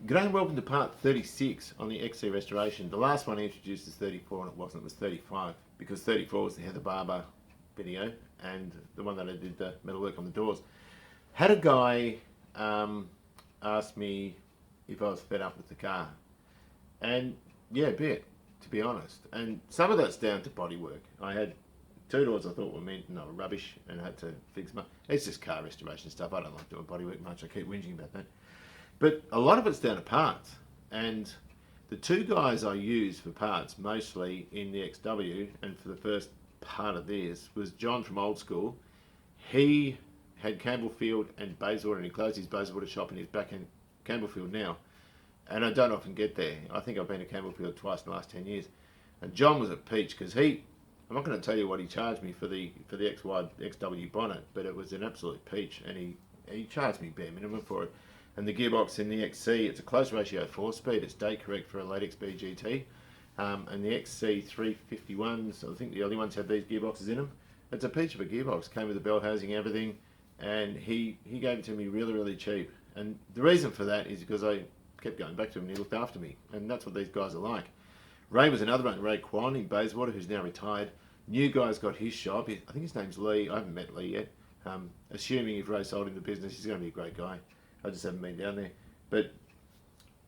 G'day, welcome to part 36 on the XC restoration. The last one I introduced is 34 and it wasn't, it was 35 because 34 was the Heather Barber video and the one that I did the metalwork on the doors. Had a guy ask me if I was fed up with the car, and yeah, a bit, to be honest. And some of that's down to bodywork. I had two doors I thought were meant no rubbish and I had to fix my, it's just car restoration stuff. I don't like doing bodywork much, I keep whinging about that. But a lot of it's down to parts, and the two guys I use for parts, mostly in the XW, and for the first part of this, was John from Old School. He had Campbellfield and Bayswater, and he closed his Bayswater shop and he's back in Campbellfield now. And I don't often get there. I think I've been to Campbellfield twice in the last 10 years. And John was a peach because I'm not going to tell you what he charged me for the XW bonnet, but it was an absolute peach, and he charged me bare minimum for it. And the gearbox in the XC, it's a close ratio 4-speed, it's date correct for a late XB GT. And the XC 351s, I think the early ones had these gearboxes in them. It's a peach of a gearbox, came with the bell housing, everything, and he gave it to me really, really cheap. And the reason for that is because I kept going back to him and he looked after me, and that's what these guys are like. Ray was another one, Ray Kwan in Bayswater, who's now retired. New guy's got his shop, I think his name's Lee, I haven't met Lee yet. Assuming if Ray sold him the business, he's going to be a great guy. I just haven't been down there. But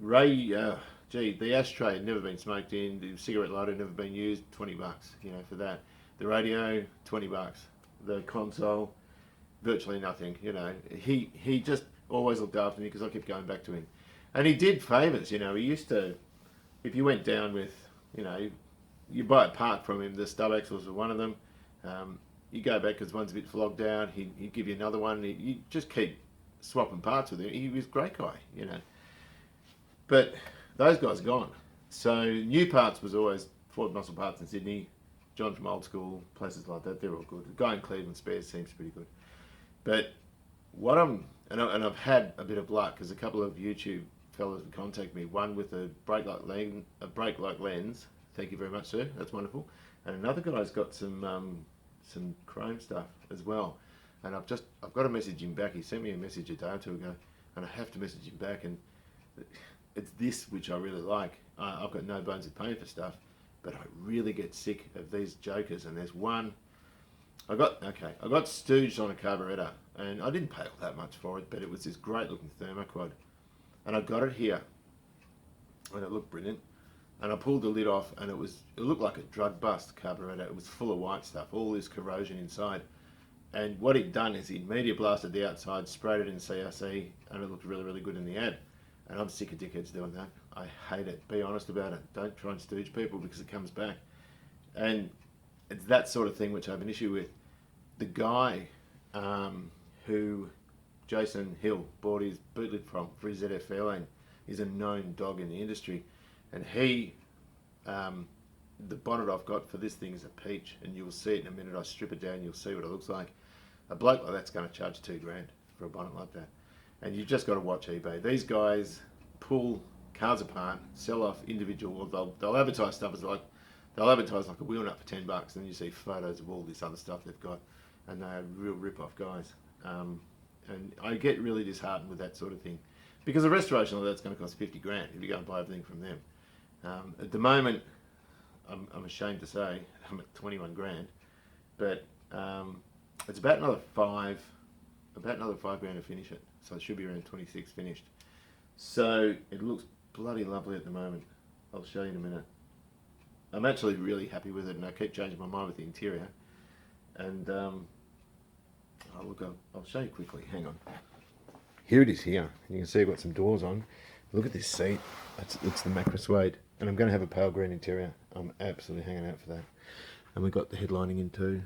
Ray, the ashtray had never been smoked in, the cigarette lighter had never been used, $20, for that. The radio, $20. The console, virtually nothing, He just always looked after me because I kept going back to him. And he did favours, he used to, if you went down with, you buy a part from him, the stub axles were one of them. You go back because one's a bit flogged out, he'd give you another one, you just keep swapping parts with him. He was a great guy, But those guys are gone. So new parts was always Ford Muscle Parts in Sydney, John from Old School, places like that. They're all good. The guy in Cleveland Spares seems pretty good. But what I've had a bit of luck because a couple of YouTube fellas would contact me. One with a brake-like lens. Thank you very much, sir. That's wonderful. And another guy's got some chrome stuff as well. And I've got to message him back. He sent me a message a day or two ago, and I have to message him back. And it's this which I really like. I've got no bones of pain for stuff, but I really get sick of these jokers. And there's one. I got stooged on a carburettor, and I didn't pay all that much for it, but it was this great looking thermoquad, and I got it here, and it looked brilliant. And I pulled the lid off, and it looked like a drug bust carburettor. It was full of white stuff, all this corrosion inside. And what he'd done is he'd media blasted the outside, sprayed it in CRC, and it looked really, really good in the ad. And I'm sick of dickheads doing that. I hate it. Be honest about it. Don't try and stooge people because it comes back. And it's that sort of thing which I have an issue with. The guy who Jason Hill bought his bootleg from for his ZF Fairlane is a known dog in the industry. And the bonnet I've got for this thing is a peach, and you'll see it in a minute. I strip it down, you'll see what it looks like. A bloke like that's going to charge $2 grand for a bonnet like that. And you've just got to watch eBay. These guys pull cars apart, sell off individual, they'll advertise stuff as they'll advertise like a wheel nut for $10, and then you see photos of all this other stuff they've got, and they are real rip-off guys. And I get really disheartened with that sort of thing, because a restoration like that's going to cost 50 grand if you go and buy everything from them. At the moment, I'm ashamed to say I'm at 21 grand, but it's about another five grand to finish it. So it should be around 26 finished. So it looks bloody lovely at the moment. I'll show you in a minute. I'm actually really happy with it, and I keep changing my mind with the interior. And I'll show you quickly. Hang on. Here it is here. You can see I've got some doors on. Look at this seat. It's the macro suede. And I'm going to have a pale green interior. I'm absolutely hanging out for that. And we've got the headlining in too.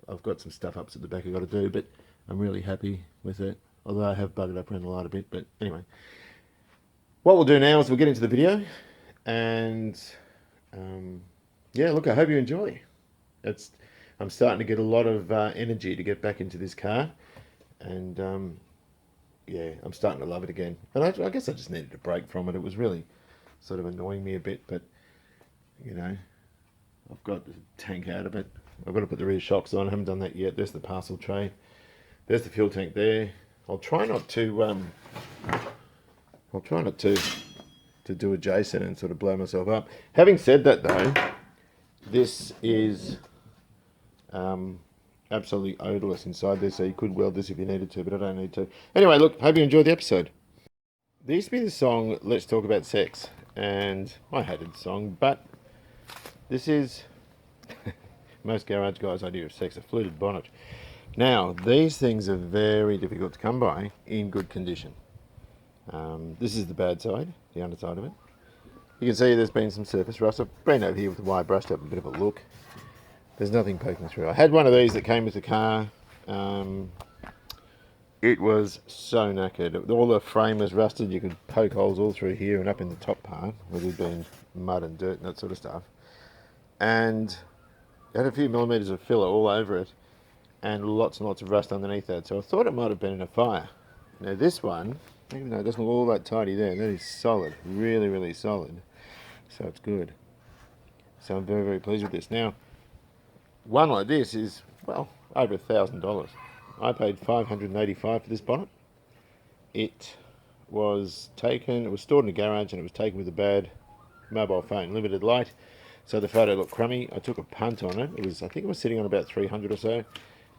I've got some stuff ups at the back I've got to do, but I'm really happy with it. Although I have buggered up around the light a bit, but anyway. What we'll do now is we'll get into the video. And yeah, look, I hope you enjoy. I'm starting to get a lot of energy to get back into this car. And yeah, I'm starting to love it again. And I guess I just needed a break from it. It was really sort of annoying me a bit, but I've got the tank out of it. I've got to put the rear shocks on. I haven't done that yet. There's the parcel tray. There's the fuel tank there. I'll try not to I'll try not to do adjacent and sort of blow myself up. Having said that though, this is absolutely odorless inside there, so you could weld this if you needed to, but I don't need to. Anyway, look, hope you enjoyed the episode. There used to be the song Let's Talk About Sex, and I hated the song, but this is most garage guys' idea of sex, a fluted bonnet. Now, these things are very difficult to come by in good condition. This is the bad side, the underside of it. You can see there's been some surface rust. I've been over here with the wire brush to have a bit of a look. There's nothing poking through. I had one of these that came with the car. It was so knackered. All the frame was rusted. You could poke holes all through here and up in the top part where there'd been mud and dirt and that sort of stuff. And it had a few millimetres of filler all over it and lots and lots of rust underneath that. So I thought it might have been in a fire. Now this one, even though it doesn't look all that tidy there, that is solid, really, really solid. So it's good. So I'm very, very pleased with this. Now, one like this is, well, over $1,000. I paid $585 for this bonnet. It was stored in a garage, and it was taken with a bad mobile phone, limited light. So the photo looked crummy. I took a punt on it. I think it was sitting on about 300 or so,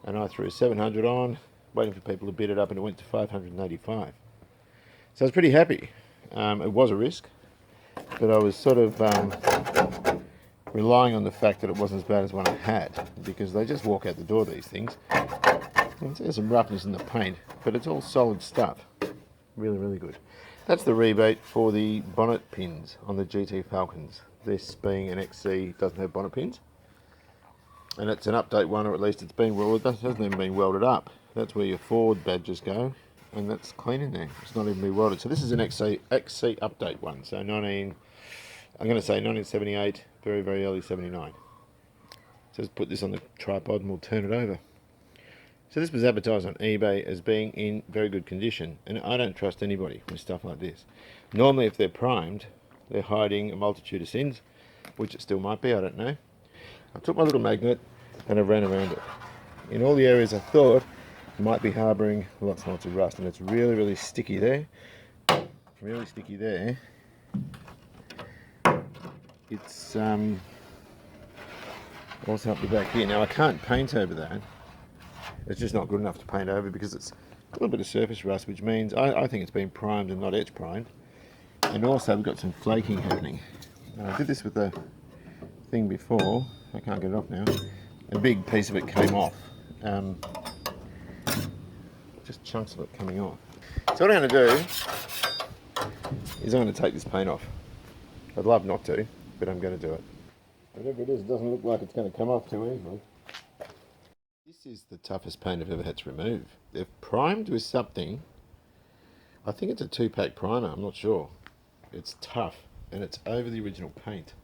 and I threw 700 on, waiting for people to bid it up, and it went to 585. So I was pretty happy. It was a risk, but I was sort of relying on the fact that it wasn't as bad as one I had, because they just walk out the door, these things. There's some roughness in the paint, but it's all solid stuff. Really, really good. That's the rebate for the bonnet pins on the GT Falcons. This being an XC, doesn't have bonnet pins. And it's an update one, or at least it's been welded. That hasn't even been welded up. That's where your Ford badges go, and that's clean in there. It's not even been welded. So this is an XC update one. So I'm going to say 1978, very, very early 79. So let's put this on the tripod and we'll turn it over. So this was advertised on eBay as being in very good condition, and I don't trust anybody with stuff like this. Normally if they're primed, they're hiding a multitude of sins, which it still might be, I don't know. I took my little magnet and I ran around it. In all the areas I thought might be harbouring lots and lots of rust, and it's really, really sticky there. Really sticky there. It's also up the back here. Now I can't paint over that. It's just not good enough to paint over because it's a little bit of surface rust, which means I think it's been primed and not etch primed. And also we've got some flaking happening. Now, I did this with the thing before. I can't get it off now. A big piece of it came off. Just chunks of it coming off. So what I'm going to do is I'm going to take this paint off. I'd love not to, but I'm going to do it. Whatever it is, it doesn't look like it's going to come off too easily. This is the toughest paint I've ever had to remove. They've primed with something. I think it's a 2-pack primer, I'm not sure. It's tough, and it's over the original paint.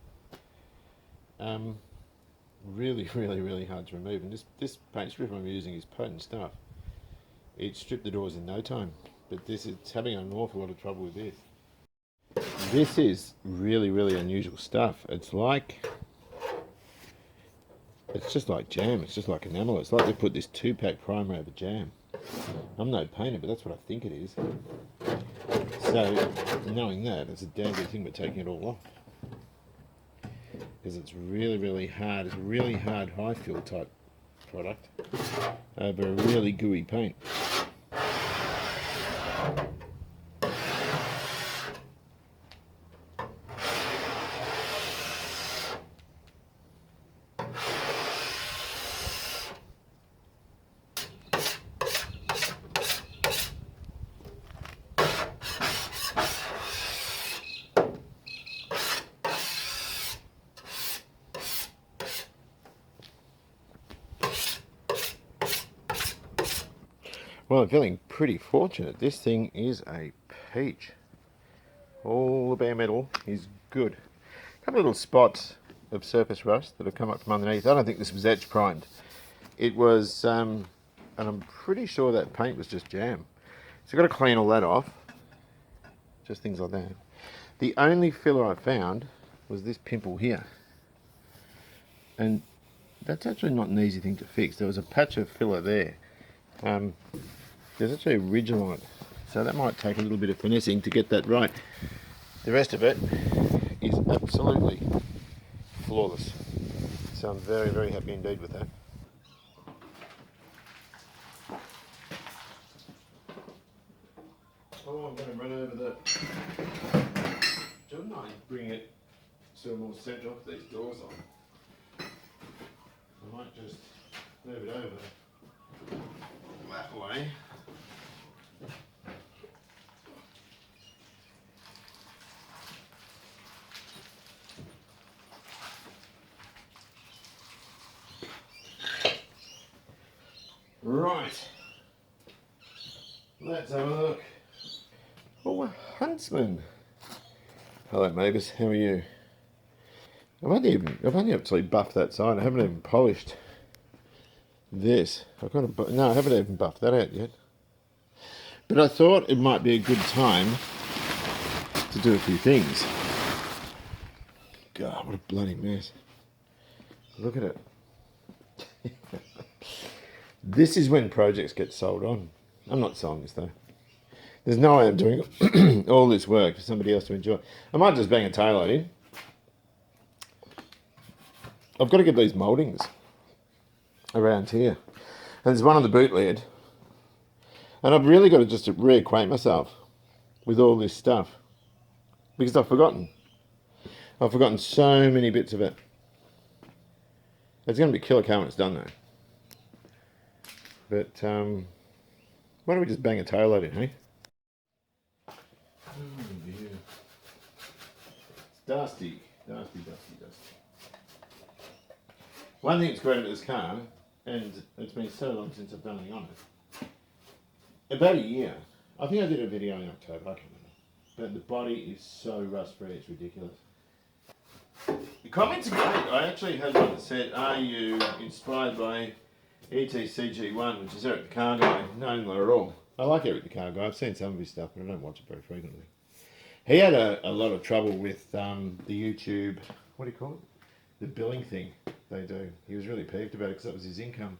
Really, really, really hard to remove. And this paint strip I'm using is potent stuff. It stripped the doors in no time, but it's having an awful lot of trouble with this. This is really, really unusual stuff. It's just like jam. It's just like enamel. It's like they put this 2-pack primer over jam. I'm no painter, but that's what I think it is. So, knowing that, it's a damn good thing we're taking it all off. Because it's really, really hard. It's a really hard high fill type product over a really gooey paint. Well, I'm feeling pretty fortunate. This thing is a peach. All the bare metal is good. A couple of little spots of surface rust that have come up from underneath. I don't think this was etch primed. It was, and I'm pretty sure that paint was just jam. So I've got to clean all that off. Just things like that. The only filler I found was this pimple here. And that's actually not an easy thing to fix. There was a patch of filler there. There's actually a ridge along it So that might take a little bit of finessing to get that right. The rest of it is absolutely flawless. So I'm very, very happy indeed with that. Oh, I'm going to run over the... Don't I bring it so more central with these doors on? I might just move it over that way. Right. Let's have a look. Oh, a huntsman. Hello, neighbours. How are you? I've only actually buffed that side. I haven't even polished this. I haven't even buffed that out yet. But I thought it might be a good time to do a few things. God, what a bloody mess. Look at it. This is when projects get sold on. I'm not selling this though. There's no way I'm doing all this work for somebody else to enjoy. I might just bang a taillight in. I've got to get these mouldings around here. And there's one on the boot lid. And I've really got to just reacquaint myself with all this stuff. Because I've forgotten. I've forgotten so many bits of it. It's going to be killer car when it's done though. But why don't we just bang a taillight in, hey? Oh dear. It's dusty. Dusty. One thing that's great about this car, and it's been so long since I've done anything on it, about a year. I think I did a video in October, I can't remember. But the body is so rust free, it's ridiculous. The comments are great. I actually had one that said, are you inspired by ETCG1, which is Eric the Car Guy? No, not at all. I like Eric the Car Guy. I've seen some of his stuff, but I don't watch it very frequently. He had a lot of trouble with the YouTube, what do you call it? The billing thing they do. He was really peeved about it because that was his income.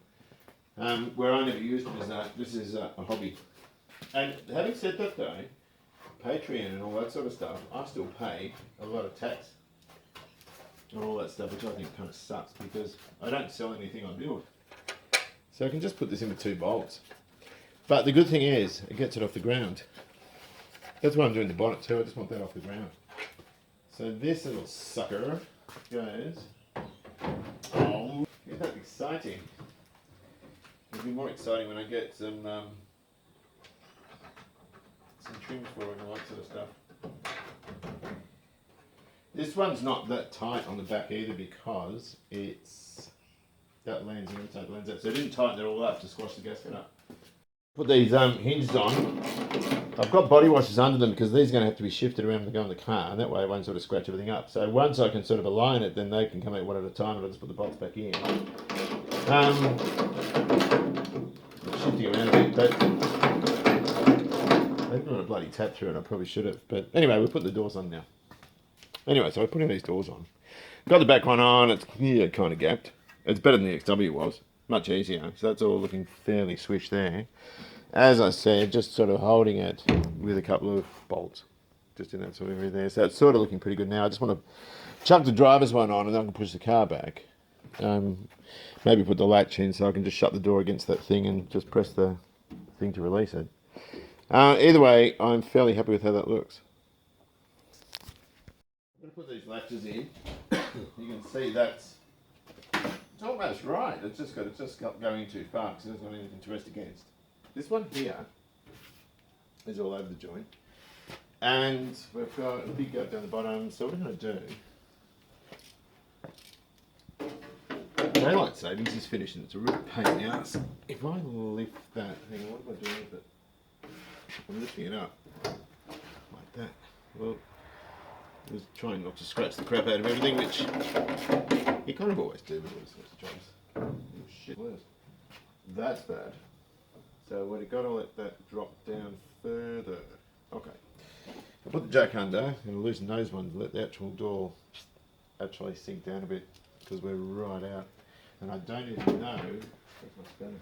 Where I never used it as that. This is a hobby. And having said that though, Patreon and all that sort of stuff, I still pay a lot of tax on all that stuff, which I think kind of sucks because I don't sell anything I build. So I can just put this in with 2 bolts. But the good thing is, it gets it off the ground. That's why I'm doing the bonnet too, I just want that off the ground. So this little sucker goes... Oh, isn't that exciting? It'll be more exciting when I get some trims for it and all that sort of stuff. This one's not that tight on the back either because it's that lens and take the lens out. So I didn't tighten it all up to squash the gasket up. Put these hinges on. I've got body washers under them because these are going to have to be shifted around when they go in the car, and that way I won't sort of scratch everything up. So once I can sort of align it, then they can come out one at a time, and I'll just put the bolts back in. Shifting around a bit, but I didn't want to bloody tap through it. I probably should have. But anyway, we're putting the doors on now. Anyway, so we're putting these doors on. Got the back one on. It's kind of gapped. It's better than the XW was. Much easier. So that's all looking fairly swish there. As I said, just sort of holding it with a couple of bolts. Just in that sort of area there. So it's sort of looking pretty good now. I just want to chuck the driver's one on and then I can push the car back. Maybe put the latch in so I can just shut the door against that thing and just press the thing to release it. Either way, I'm fairly happy with how that looks. I'm going to put these latches in. You can see it's almost right. It's just going too far because there's not anything to rest against. This one here is all over the joint. And we've got a big gap down the bottom. So what we're going to do, daylight savings is finished and it's a real pain in the ass. If I lift that, hang on, what am I doing with it? I'm lifting it up like that. Well, I was trying not to scratch the crap out of everything, which you kind of always do with all sorts of jobs. Oh, shit, worse. That's bad. So we've got to let that drop down further. Okay. I'll put the jack under and loosen those ones and let the actual door actually sink down a bit because we're right out. And I don't even know. That's much better.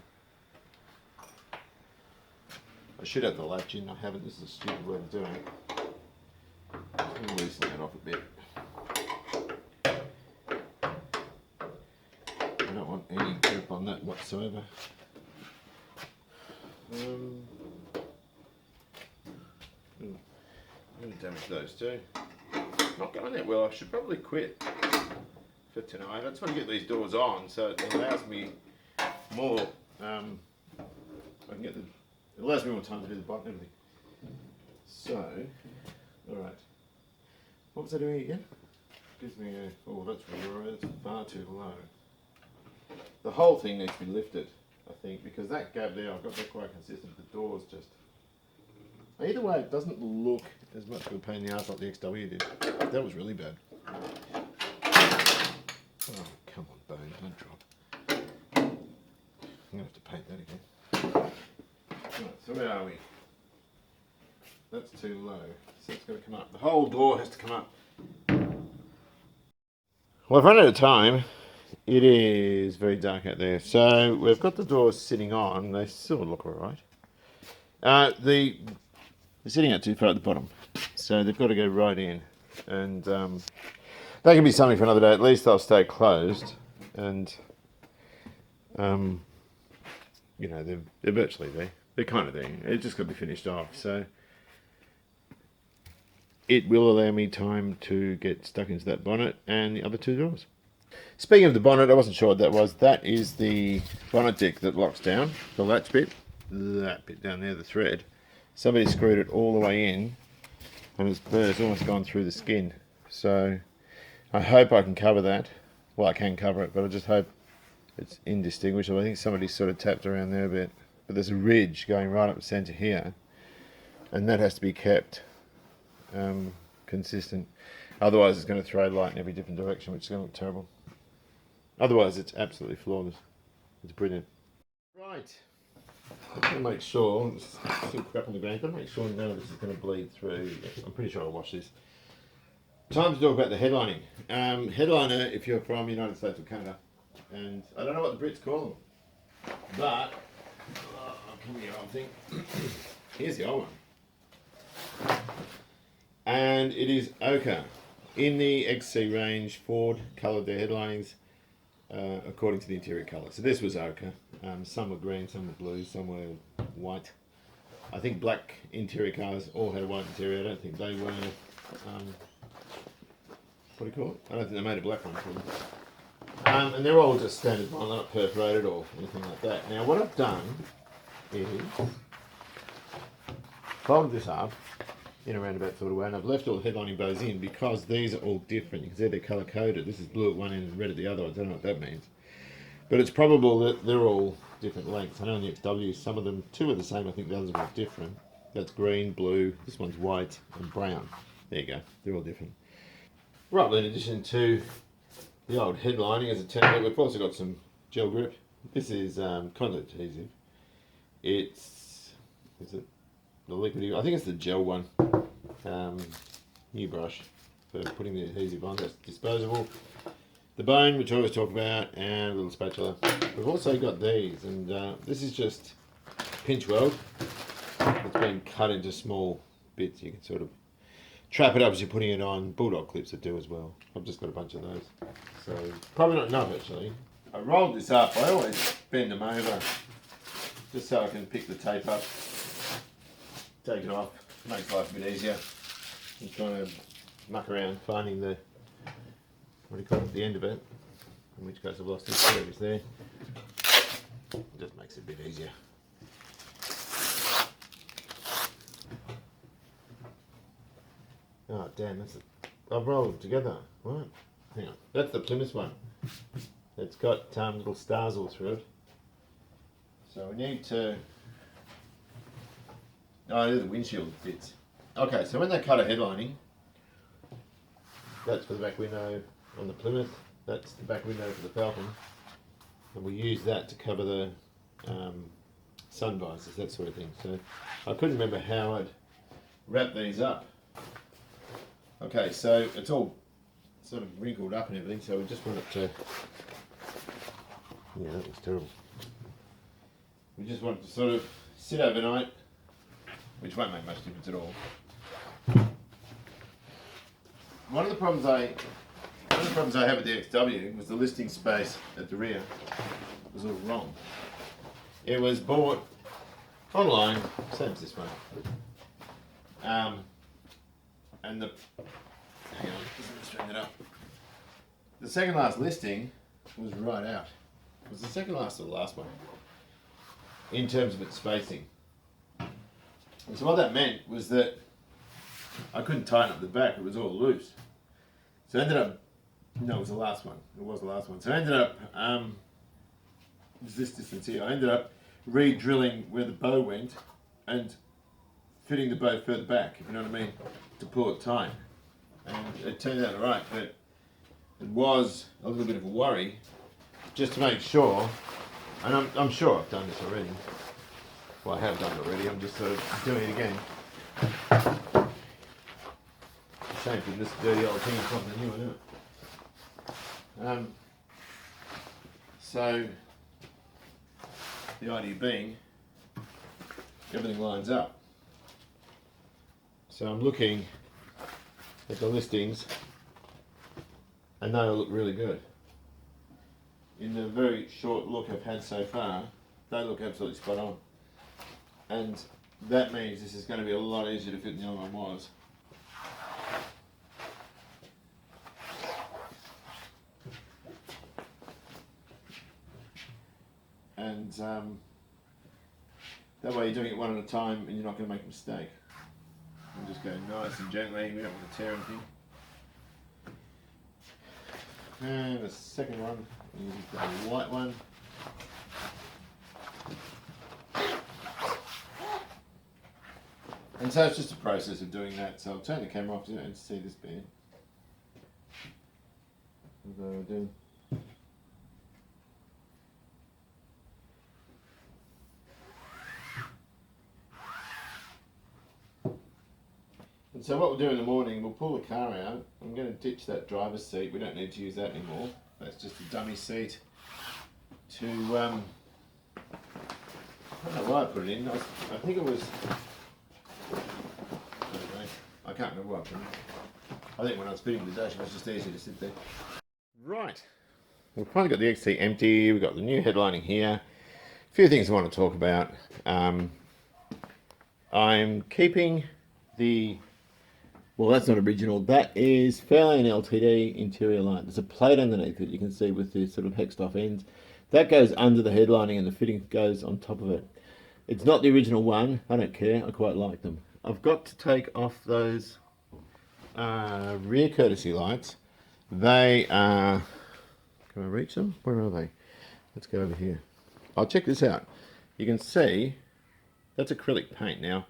I should have the latch in, I haven't. This is a stupid way of doing it. I'm going to loosen that off a bit. I don't want any grip on that whatsoever. I'm going to damage those too. Not going that well. I should probably quit for tonight. I just want to get these doors on so it allows me more. I can get the. It allows me more time to do the bonnet and everything. So, all right. What was I doing again? Gives me a. Oh, that's far too low. The whole thing needs to be lifted, I think, because that gap there, I've got that quite consistent. The doors just. Either way, it doesn't look as much of a pain in the ass like the XW did. That was really bad. Oh, come on, bone, don't drop. I'm going to have to paint that again. Right, so where are we? That's too low, so it's going to come up. The whole door has to come up. Well, I've run out of time. It is very dark out there. So we've got the doors sitting on. They still look alright. They're sitting out too far at the bottom. So they've got to go right in. And that can be something for another day. At least they'll stay closed. And, you know, they're virtually there. They're kind of there. It's just got to be finished off. So it will allow me time to get stuck into that bonnet and the other two doors. Speaking of the bonnet, I wasn't sure what that was. That is the bonnet deck that locks down, the latch bit. That bit down there, the thread. Somebody screwed it all the way in and it's burst, almost gone through the skin. So I hope I can cover that. Well, I can cover it, but I just hope it's indistinguishable. I think somebody sort of tapped around there a bit. But there's a ridge going right up the centre here, and that has to be kept consistent. Otherwise, it's going to throw light in every different direction, which is going to look terrible. Otherwise, it's absolutely flawless. It's brilliant. Right. I'm going to make sure, there's still crap on the ground, I've got to make sure none of this is going to bleed through. I'm pretty sure I'll wash this. Time to talk about the headlining. Headliner, if you're from the United States or Canada, and I don't know what the Brits call them, but come here, old thing. Here's the old one. And it is ochre. In the XC range, Ford coloured their headlinings according to the interior colour. So this was ochre. Some were green, some were blue, some were white. I think black interior cars all had a white interior. I don't think they were, what do you call it? I don't think they made a black one for them. And they're all just standard one, they're not perforated or anything like that. Now what I've done is folded this up in a roundabout sort of way, and I've left all the headlining bows in because these are all different. You can see they're colour coded. This is blue at one end and red at the other. I don't know what that means, but it's probable that they're all different lengths. I know in the XW some of them, two are the same. I think the others are different. That's green, blue. This one's white and brown. There you go. They're all different. Right. Well, in addition to the old headlining as a template, we've also got some gel grip. This is contact adhesive. Is it the liquid? I think it's the gel one. New brush for putting the adhesive on. That's disposable. The bone, which I always talk about, and a little spatula. We've also got these, and this is just pinch weld. It's been cut into small bits. You can sort of trap it up as you're putting it on. Bulldog clips that do as well. I've just got a bunch of those. So probably not enough actually. I rolled this up. I always bend them over just so I can pick the tape up, take it off. Makes life a bit easier. I'm trying to muck around finding the, what do you call it, the end of it, in which case I've lost it. There it is there. It just makes it a bit easier. Oh damn, that's I've rolled them together. What? Hang on, that's the Plymouth one. It's got little stars all through it. So we need to, oh, they're the windshield bits. Okay, so when they cut a headlining, that's for the back window on the Plymouth, that's the back window for the Falcon, and we use that to cover the sun visors, that sort of thing. So I couldn't remember how I'd wrap these up. Okay, so it's all sort of wrinkled up and everything, so we just want it to, yeah, that was terrible. We just want it to sort of sit overnight which won't make much difference at all. One of the problems I have with the XW was the listing space at the rear was all wrong. It was bought online, same as this one. And the hang on, let's straighten it up. The second last listing was right out. It was the second last or the last one in terms of its spacing. And so what that meant was that I couldn't tighten up the back, it was all loose. So I ended up, no, it was the last one. It was the last one. So I ended up, it was this distance here. I ended up re-drilling where the bow went and fitting the bow further back, if you know what I mean, to pull it tight. And it turned out alright, but it was a little bit of a worry just to make sure, and I'm sure I've done this already. Well, I have done it already, I'm just sort of doing it again. Shame for this dirty old thing is not the new one, isn't it? So, the idea being, everything lines up. So I'm looking at the listings and they all look really good. In the very short look I've had so far, they look absolutely spot on. And that means this is going to be a lot easier to fit than the other one was. And that way you're doing it one at a time and you're not going to make a mistake. And just go nice and gently, we don't want to tear anything. And the second one is the white one. And so it's just a process of doing that. So I'll turn the camera off and see this bit. What do I do? And so what we'll do in the morning, we'll pull the car out. I'm going to ditch that driver's seat. We don't need to use that anymore. That's just a dummy seat to, I don't know why I put it in. I think it was, I can't remember why I put it in. I think when I was fitting the dash, it was just easier to sit there. Right. We've finally got the XT empty. We've got the new headlining here. A few things I want to talk about. I'm keeping the... Well, that's not original. That is Fairmont LTD interior light. There's a plate underneath it, you can see, with the sort of hexed off ends. That goes under the headlining and the fitting goes on top of it. It's not the original one. I don't care. I quite like them. I've got to take off those rear courtesy lights. They are... Can I reach them? Where are they? Let's go over here. I'll check this out. You can see that's acrylic paint. Now,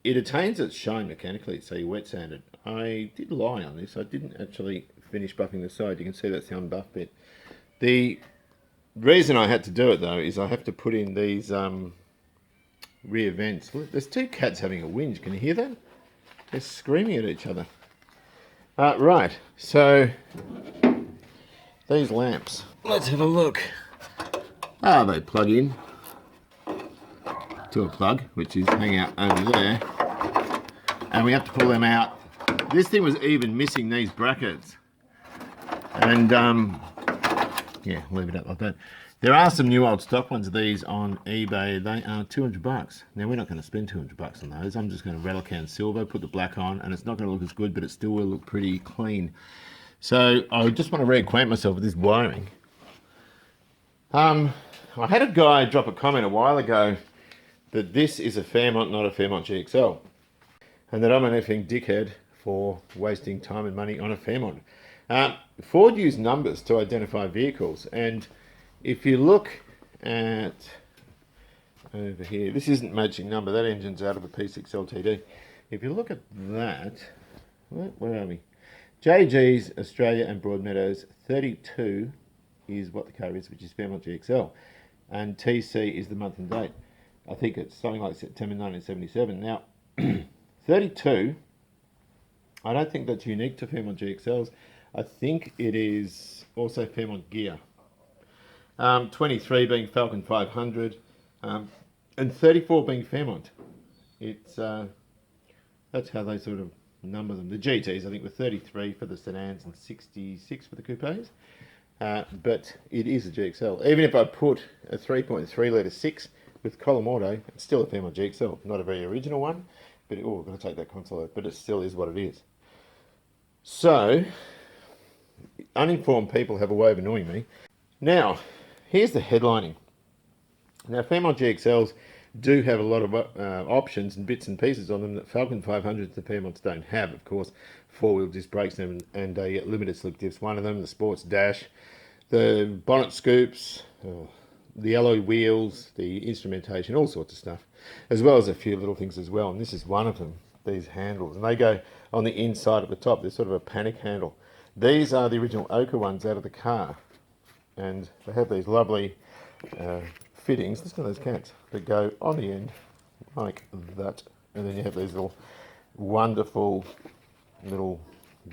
it attains its shine mechanically, so you wet sand it. I did lie on this. I didn't actually finish buffing the side. You can see that's the unbuffed bit. The reason I had to do it though is I have to put in these rear vents. Look, there's two cats having a whinge. Can you hear that? They're screaming at each other. Right, so these lamps. Let's have a look. They plug in to a plug, which is hanging out over there, and we have to pull them out. This thing was even missing these brackets, and yeah, leave it up like that. There are some new old stock ones of these on eBay. They are $200. Now we're not going to spend $200 on those. I'm just going to rattle can silver, put the black on, and it's not going to look as good, but it still will look pretty clean. So I just want to reacquaint myself with this wiring. I had a guy drop a comment a while ago that this is a Fairmont, not a Fairmont GXL, and that I'm an effing dickhead for wasting time and money on a Fairmont. Ford used numbers to identify vehicles, and if you look at over here, this isn't matching number, that engine's out of a P6 LTD. If you look at that, where are we? JG's Australia and Broadmeadows 32 is what the car is, which is Fairmont GXL, and TC is the month and date. I think it's something like September 1977. Now, 32, I don't think that's unique to Fairmont GXLs. I think it is also Fairmont gear. 23 being Falcon 500, and 34 being Fairmont. it's that's how they sort of number them. The GTs, I think, were 33 for the sedans and 66 for the coupes. But it is a GXL. Even if I put a 3.3 litre 6 with column auto, it's still a Fairmont GXL. Not a very original one, but we're going to take that console out, but it still is what it is. So, uninformed people have a way of annoying me. Now, here's the headlining. Now, Fairmont GXLs do have a lot of options and bits and pieces on them that Falcon 500s and Fairmonts don't have. Of course, four-wheel disc brakes and a limited slip diffs, one of them, the sports dash, the bonnet scoops, the alloy wheels, the instrumentation, all sorts of stuff, as well as a few little things as well. And this is one of them, these handles. And they go on the inside at the top. They're sort of a panic handle. These are the original Oka ones out of the car. And they have these lovely fittings, listen to those cats, that go on the end like that. And then you have these little wonderful little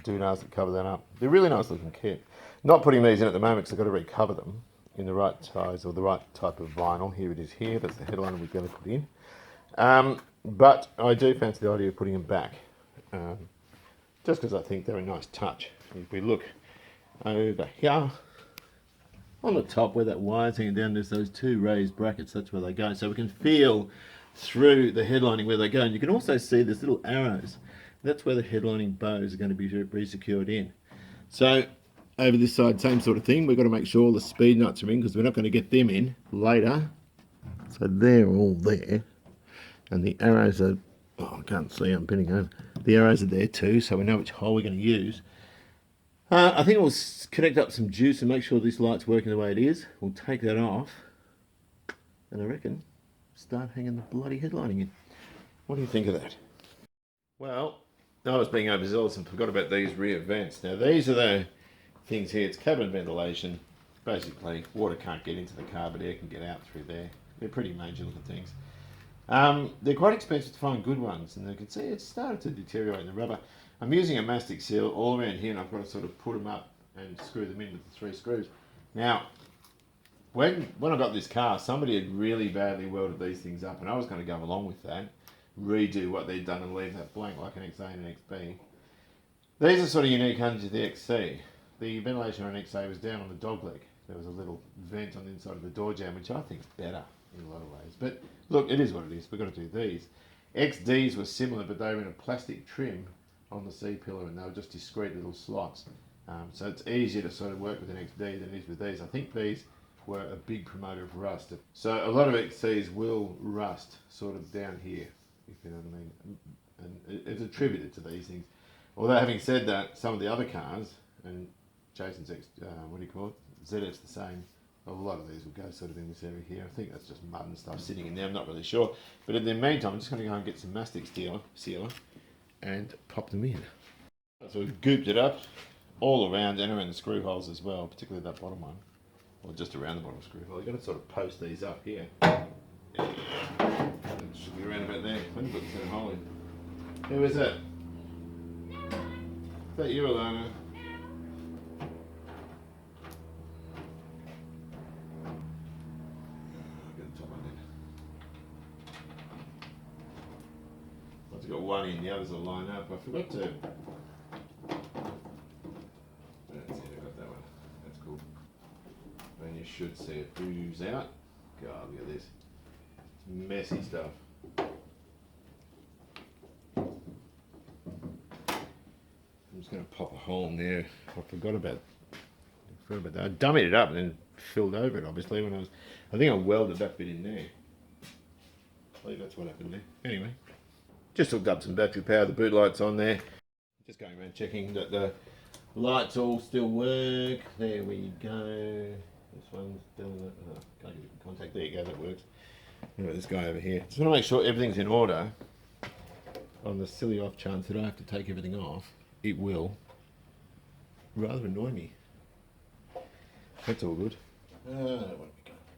doodads that cover that up. They're really nice looking kit. Not putting these in at the moment because I've got to recover them in the right size or the right type of vinyl. Here it is here. That's the headliner we're going to put in. But I do fancy the idea of putting them back. Just because I think they're a nice touch. If we look over here, on the top where that wire's hanging down, there's those two raised brackets. That's where they go. So we can feel through the headlining where they go. And you can also see there's little arrows. That's where the headlining bows are going to be re-secured in. So over this side, same sort of thing. We've got to make sure all the speed nuts are in because we're not going to get them in later. So they're all there. And the arrows are, oh, I can't see, I'm bending over. The arrows are there too, so we know which hole we're going to use. I think we'll connect up some juice and make sure this light's working the way it is. We'll take that off. And I reckon start hanging the bloody headlining in. What do you think of that? Well, I was being overzealous and forgot about these rear vents. Now these are the things here. It's cabin ventilation. Basically, water can't get into the car, but air can get out through there. They're pretty major looking things. They're quite expensive to find good ones, and you can see it's started to deteriorate in the rubber. I'm using a mastic seal all around here, and I've got to sort of put them up and screw them in with the 3 screws. Now, when I got this car, somebody had really badly welded these things up, and I was going to go along with that, redo what they'd done and leave that blank like an XA and an XB. These are sort of unique under the XC. The ventilation on an XA was down on the dog leg. There was a little vent on the inside of the door jamb, which I think is better in a lot of ways. But look, it is what it is. We've got to do these. XDs were similar, but they were in a plastic trim on the C-pillar, and they were just discrete little slots. So it's easier to sort of work with an XD than it is with these. I think these were a big promoter of rust. So a lot of XCs will rust sort of down here, if you know what I mean. And it's attributed to these things. Although having said that, some of the other cars, and Jason's what do you call it? ZF's the same. A lot of these will go sort of in this area here. I think that's just mud and stuff sitting in there. I'm not really sure. But in the meantime, I'm just going to go and get some mastic sealer and pop them in. So we've gooped it up all around and around the screw holes as well, particularly that bottom one. Or just around the bottom screw hole. You've got to sort of post these up here. It should be around about there. Let me put this in a hole in. Who is that? Is that you, Alana? I've got one in, the others will line up. I forgot to. That's it, I got that one. That's cool. And you should see it ooze out. God, look at this. It's messy stuff. I'm just going to pop a hole in there. I forgot about that. I dummied it up and then filled over it, obviously, when I think I welded that bit in there. I believe that's what happened there. Anyway. Just hooked up some battery power, the boot lights on there. Just going around checking that the lights all still work. There we go. This one's doing it. Oh, can't get it in contact. There you go, that works. Anyway, this guy over here. Just want to make sure everything's in order. On the silly off chance that I have to take everything off, it will rather annoy me. That's all good. Yep,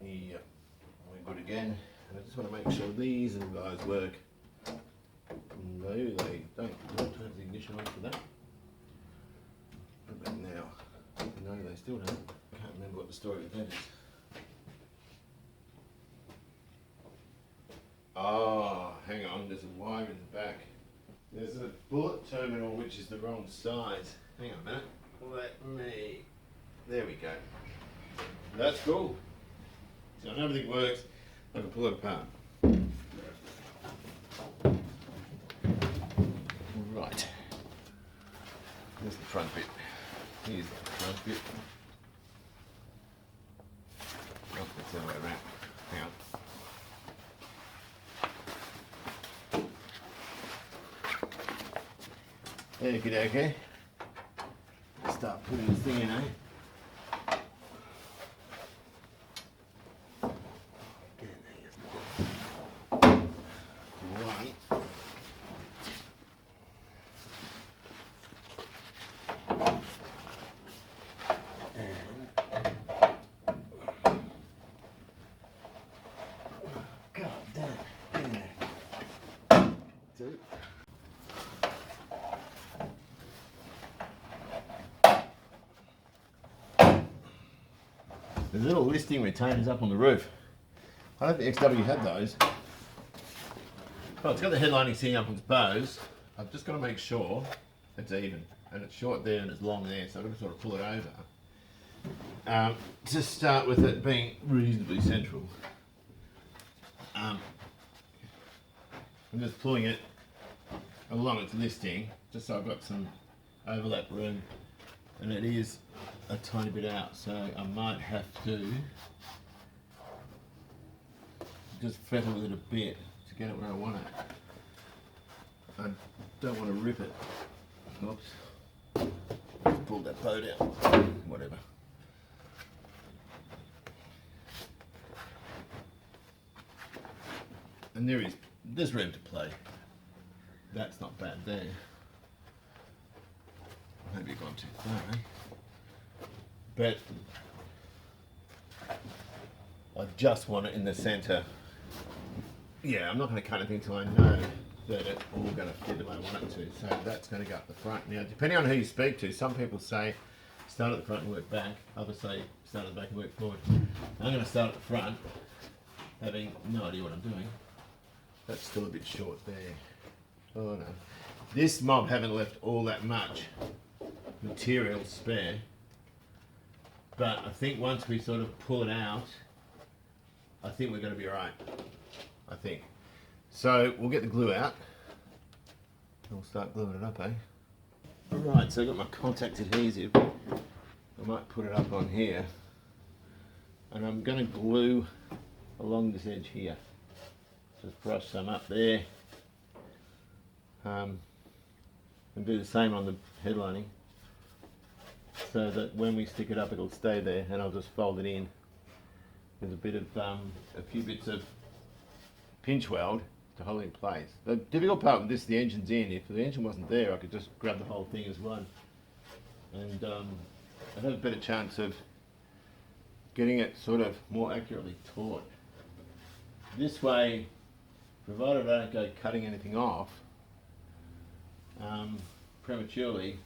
we're good again. And I just want to make sure these little guys work. No, they don't turn the ignition on for that. But now, no, they still don't. I can't remember what the story with that is. Oh, hang on, there's wire in the back. There's a bullet terminal which is the wrong size. Hang on a minute. Let me. There we go. That's cool. So when everything works, I can pull it apart. Right. Here's the front bit. Here's the front bit. Oh, that's the other way around. Hang on. Okay. Start putting this thing in, eh? There's little listing retainers up on the roof. I don't think XW had those. Well, it's got the headlining sitting up on its bows. I've just got to make sure it's even. And it's short there and it's long there, so I've got to sort of pull it over. To start with it being reasonably central. I'm just pulling it along its listing, just so I've got some overlap room. And it is a tiny bit out, so I might have to just feather with it a bit to get it where I want it. I don't want to rip it. Oops. Just pulled that boat out. Whatever. And there's room to play. That's not bad there. Maybe gone too far, eh? But I just want it in the centre. Yeah, I'm not going to cut anything until I know that it's all going to fit the way I want it to. So that's going to go up the front. Now, depending on who you speak to, some people say start at the front and work back. Others say start at the back and work forward. I'm going to start at the front, having no idea what I'm doing. That's still a bit short there. Oh no. This mob haven't left all that much material spare, but I think once we sort of pull it out, I think we're going to be alright. I think. So we'll get the glue out and we'll start gluing it up, eh? Alright, so I've got my contact adhesive. I might put it up on here, and I'm going to glue along this edge here. Just brush some up there, and do the same on the headlining, so that when we stick it up it'll stay there, and I'll just fold it in with a bit of a few bits of pinch weld to hold it in place. The difficult part with this, the engine's in. If the engine wasn't there, I could just grab the whole thing as one, and I'd have a better chance of getting it sort of more accurately taut. This way, provided I don't go cutting anything off prematurely,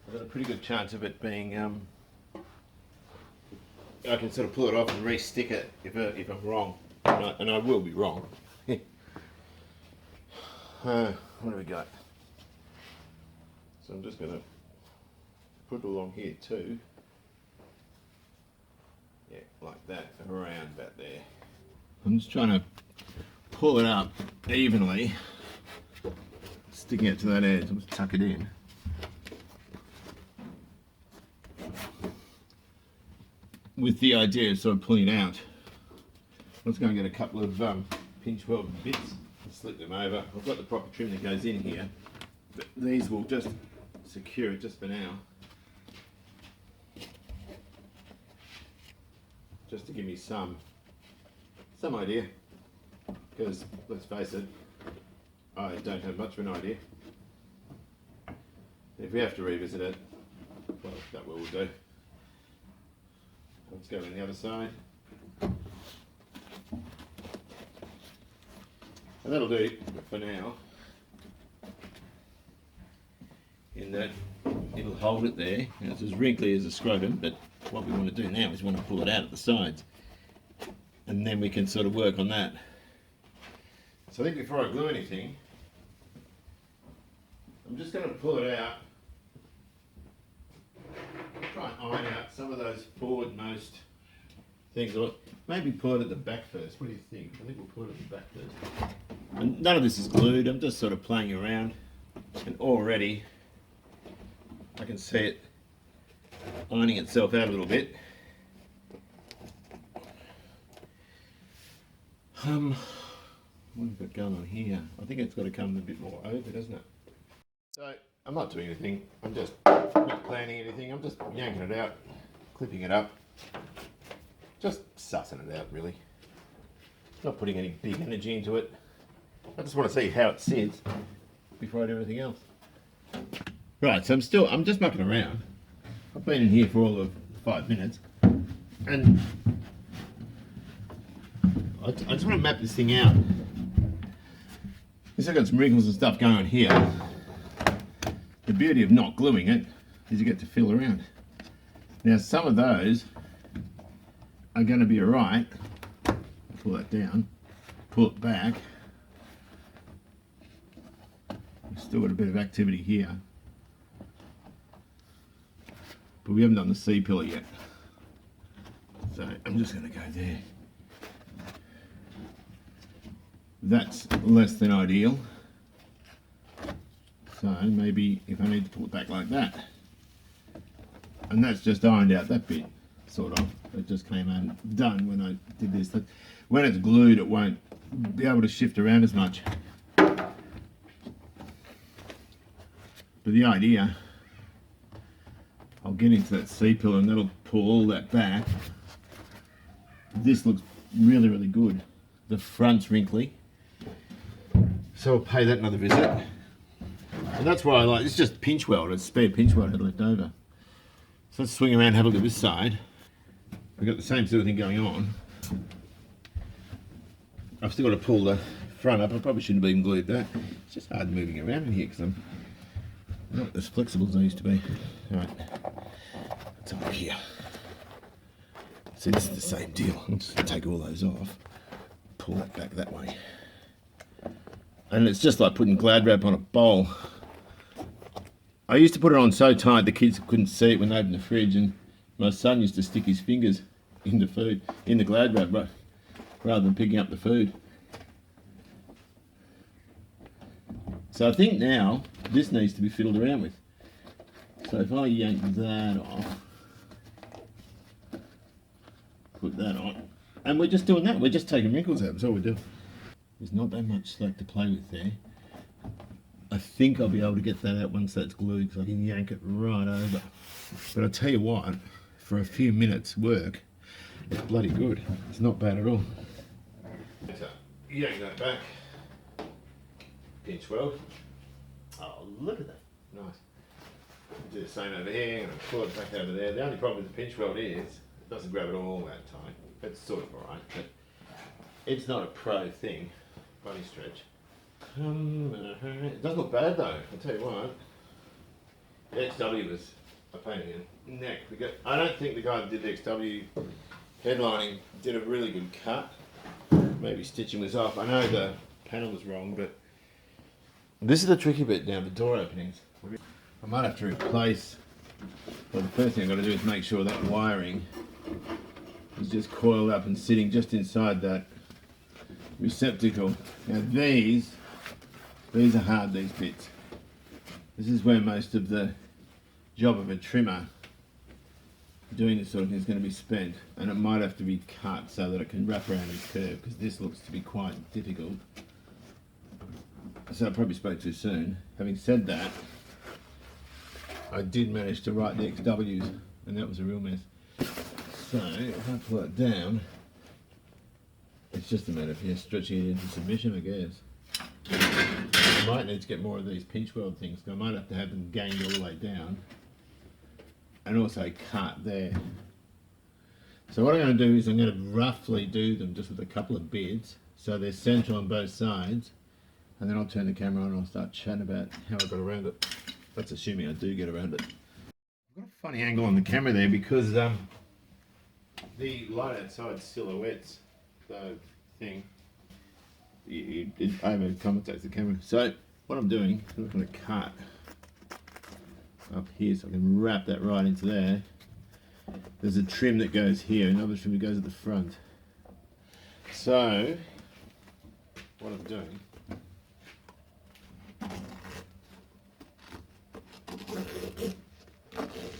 I've got a pretty good chance of it being, I can sort of pull it off and re-stick it if I'm wrong, and I will be wrong. What do we got? So I'm just going to put it along here too. Yeah, like that, around about there. I'm just trying to pull it up evenly, sticking it to that edge. I'm just tuck it in. With the idea of sort of pulling it out. I'm just going to get a couple of pinch weld bits and slip them over. I've got the proper trim that goes in here, but these will just secure it just for now. Just to give me some idea, because let's face it, I don't have much of an idea. If we have to revisit it, well, that will do. Let's go on the other side. And that'll do for now, in that it'll hold it there, and it's as wrinkly as a scrotum, but what we want to do now is we want to pull it out at the sides, and then we can sort of work on that. So I think before I glue anything, I'm just going to pull it out. Try and iron out some of those forwardmost things. Or maybe pull it at the back first. What do you think? I think we'll pull it at the back first. And none of this is glued. I'm just sort of playing around. And already I can see it ironing itself out a little bit. What have we got going on here? I think it's got to come a bit more over, doesn't it? So I'm not doing anything. I'm just not planning anything. I'm just yanking it out, clipping it up, just sussing it out really. Not putting any big energy into it. I just want to see how it sits before I do anything else. Right, so I'm just mucking around. I've been in here for all of 5 minutes, and I just want to map this thing out. I've got some wrinkles and stuff going on here. The beauty of not gluing it is you get to feel around. Now some of those are going to be alright. Pull that down, pull it back. We've still got a bit of activity here. But we haven't done the C-pillar yet. So I'm just going to go there. That's less than ideal. So maybe if I need to pull it back like that. And that's just ironed out that bit, sort of. It just came out done when I did this. When it's glued, it won't be able to shift around as much. But the idea, I'll get into that C-pillar and that'll pull all that back. This looks really, really good. The front's wrinkly. So I'll pay that another visit. And that's why I like, it's just pinch weld, it's spare pinch weld I had left over. So let's swing around and have a look at this side. We've got the same sort of thing going on. I've still got to pull the front up. I probably shouldn't have even glued that. It's just hard moving around in here because I'm not as flexible as I used to be. Alright, let's have a look here. See, this is the same deal. I'll just take all those off, pull that back that way. And it's just like putting Glad wrap on a bowl. I used to put it on so tight the kids couldn't see it when they opened the fridge, and my son used to stick his fingers in the food, in the Glad wrap, rather than picking up the food. So I think now this needs to be fiddled around with. So if I yank that off, put that on, and we're just doing that, we're just taking wrinkles out, that's all we do. There's not that much slack to play with there. I think I'll be able to get that out once that's glued because I can yank it right over. But I tell you what, for a few minutes work, it's bloody good. It's not bad at all. So, yank that back. Pinch weld. Oh, look at that. Nice. Do the same over here and pull it back over there. The only problem with the pinch weld is it doesn't grab it all that tight. It's sort of alright, but it's not a pro thing. Bunny stretch. It doesn't look bad though, I'll tell you what. The XW was a pain in the neck. I don't think the guy that did the XW headlining did a really good cut. Maybe stitching was off. I know the panel was wrong, but this is the tricky bit now, the door openings. I might have to replace, well, the first thing I've got to do is make sure that wiring is just coiled up and sitting just inside that receptacle. Now these are hard, these bits. This is where most of the job of a trimmer doing this sort of thing is going to be spent, and it might have to be cut so that it can wrap around and curve, because this looks to be quite difficult. So I probably spoke too soon. Having said that, I did manage to write the XWs, and that was a real mess. So if I pull it down, it's just a matter of stretching it into submission, I guess. I might need to get more of these pinch weld things, because I might have to have them ganged all the way down and also cut there. So what I'm going to do is I'm going to roughly do them just with a couple of bits so they're central on both sides, and then I'll turn the camera on and I'll start chatting about how I got around it. That's assuming I do get around it. I've got a funny angle on the camera there because the light outside silhouettes the thing. It over commentates the camera. So what I'm doing, I'm not going to cut up here, so I can wrap that right into there. There's a trim that goes here, another trim that goes at the front. So, what I'm doing,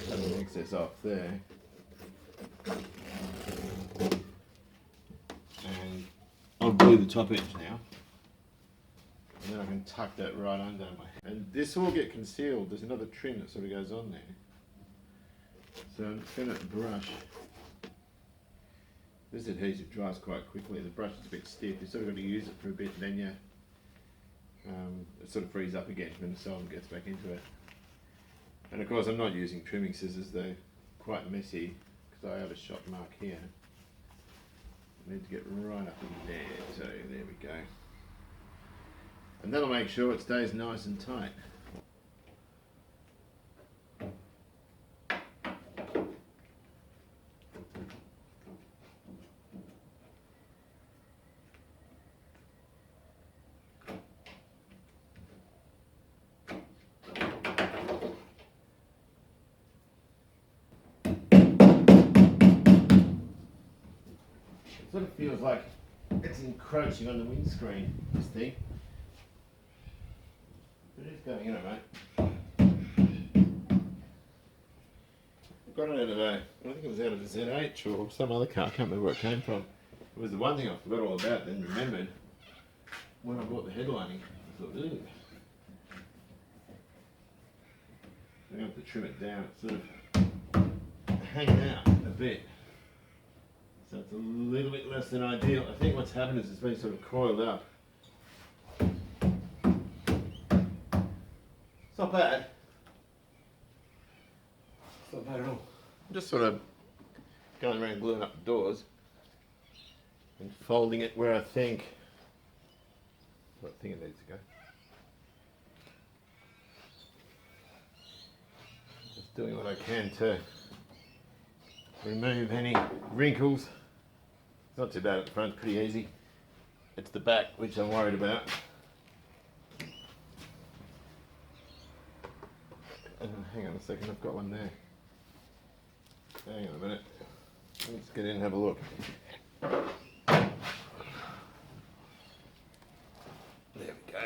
have an excess off there, and I'll glue the top edge now, and then I can tuck that right under my, and this will get concealed. There's another trim that sort of goes on there. So I'm just going to brush. This adhesive dries quite quickly. The brush is a bit stiff. You sort of got to use it for a bit, and then it sort of frees up again when the solvent gets back into it. And of course, I'm not using trimming scissors. They're quite messy because I have a shot mark here. I need to get right up in there. So there we go. And that'll make sure it stays nice and tight. It sort of feels like it's encroaching on the windscreen, this thing. But it's going in alright. Got it out of I think it was out of a ZH or some other car, I can't remember where it came from. It was the one thing I forgot all about, then remembered when I bought the headlining. I thought, ooh. I'm going to have to trim it down, it's sort of hanging out a bit. So it's a little bit less than ideal. I think what's happened is it's been sort of coiled up. It's not bad. It's not bad at all. I'm just sort of going around gluing up the doors and folding it where I think it needs to go. Just doing what I can to remove any wrinkles. It's not too bad at the front, pretty easy. It's the back which I'm worried about. Hang on a second, I've got one there. Hang on a minute. Let's get in and have a look. There we go.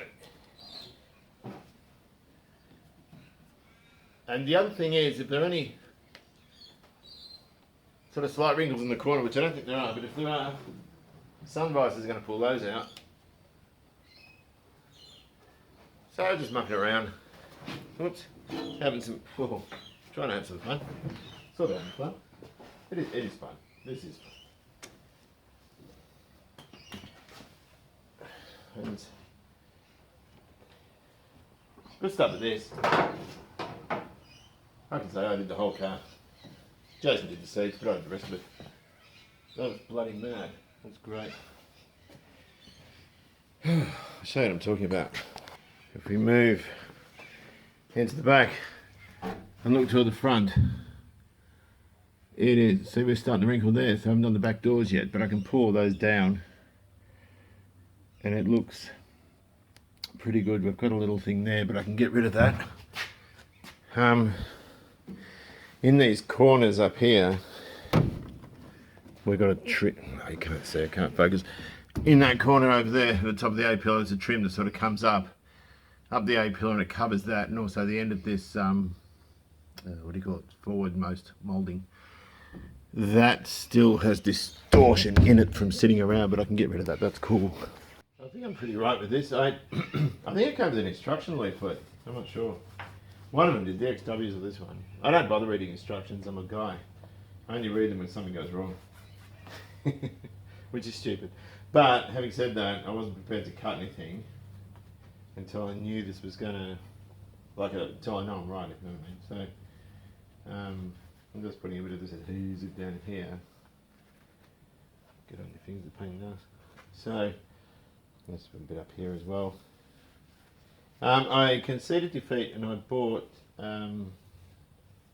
And the other thing is, if there are any sort of slight wrinkles in the corner, which I don't think there are, but if there are, sun visor is going to pull those out. So just mucking around. Whoops. Having some, trying to have some fun. Sort of having fun. It is fun. This is fun. And good stuff at this. I can say I did the whole car. Jason did the seats, but I did the rest of it. That was bloody mad. That's great. I'll show you what I'm talking about. If we move into the back and look toward the front, it is, see, we're starting to wrinkle there, so I haven't done the back doors yet, but I can pull those down and it looks pretty good. We've got a little thing there, but I can get rid of that. In these corners up here, we've got a trim. Oh, you can't see, I can't focus. In that corner over there, at the top of the A-pillar, there's a trim that sort of comes up the A-pillar, and it covers that, and also the end of this, what do you call it, forwardmost moulding. That still has distortion in it from sitting around, but I can get rid of that. That's cool. I think I'm pretty right with this. I think it comes with an instruction leaflet. I'm not sure. One of them did, the XWs of this one. I don't bother reading instructions, I'm a guy. I only read them when something goes wrong. Which is stupid. But having said that, I wasn't prepared to cut anything until I knew this was gonna, until I know I'm right, if you know what I mean. So, I'm just putting a bit of this adhesive down here. Get on your fingers, a pain in the ass. So, let's put a bit up here as well. I conceded defeat and I bought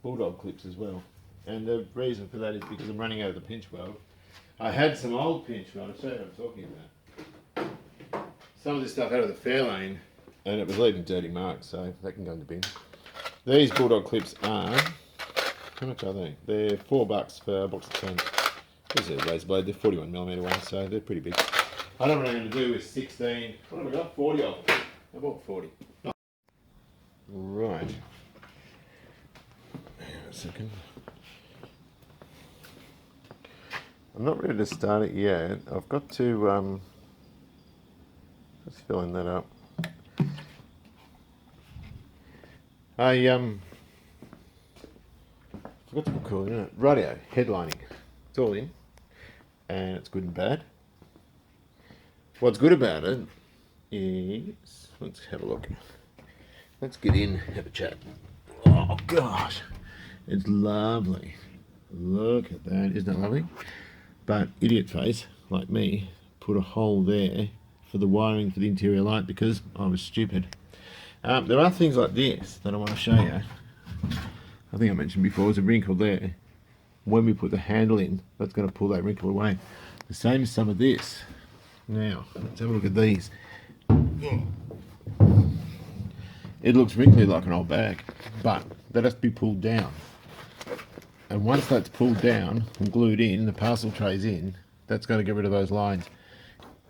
bulldog clips as well. And the reason for that is because I'm running out of the pinch weld. I had some old pinch weld, I'll show you what I'm talking about. Some of this stuff out of the Fairlane, and it was leaving dirty marks, so that can go in the bin. These bulldog clips are, how much are they? They're $4 for a box of 10. These are razor blade, they're 41mm ones, so they're pretty big. I don't know what I'm going to do with 16, what have I got? 40 of them. I bought 40. Right. Hang on a second. I'm not ready to start it yet. I've got to, just filling that up. I forgot to put cool in it. Radio, headlining. It's all in. And it's good and bad. What's good about it is, let's have a look. Let's get in, have a chat. Oh gosh, it's lovely. Look at that, isn't it lovely? But idiot face, like me, put a hole there for the wiring for the interior light because I was stupid. There are things like this that I want to show you. I think I mentioned before, there's a wrinkle there. When we put the handle in, that's going to pull that wrinkle away. The same as some of this. Now, let's have a look at these. It looks wrinkly like an old bag, but that has to be pulled down. And once that's pulled down and glued in, the parcel tray's in, that's going to get rid of those lines.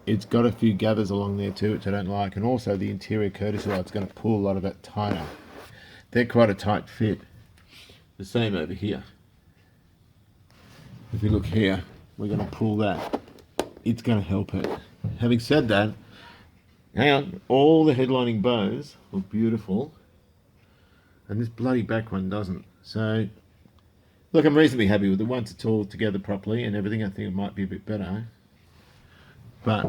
It's got a few gathers along there too, which I don't like, and also the interior courtesy light's going to pull a lot of that tighter. They're quite a tight fit. The same over here. If you look here, we're going to pull that. It's going to help it. Having said that, hang on, all the headlining bows look beautiful, and this bloody back one doesn't. So, look, I'm reasonably happy with it. Once it's all together properly and everything, I think it might be a bit better. But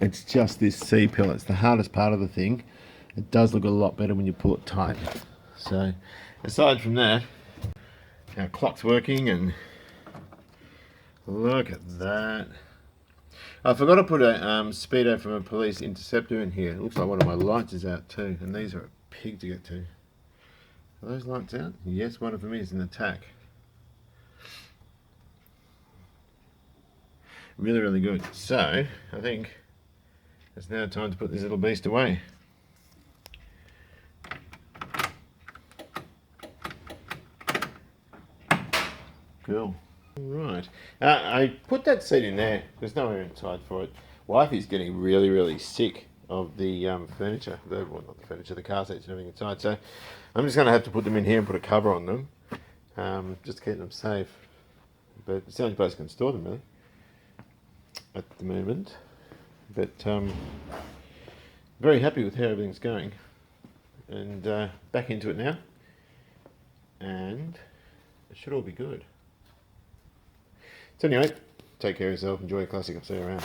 it's just this C-pillar. It's the hardest part of the thing. It does look a lot better when you pull it tight. So, aside from that, our clock's working, and look at that. I forgot to put a speedo from a police interceptor in here. It looks like one of my lights is out too, and these are a pig to get to. Are those lights out? Yes, one of them is in attack. Really, really good. So, I think it's now time to put this little beast away. Cool. Right. I put that seat in there. There's nowhere inside for it. Wifey's getting really, really sick of the furniture. Well, not the furniture, the car seats and everything inside. So I'm just going to have to put them in here and put a cover on them, just to keep them safe. But it's the only place I can store them, really, at the moment. But very happy with how everything's going. And back into it now. And it should all be good. So anyway, take care of yourself, enjoy your classic, I'll see you around.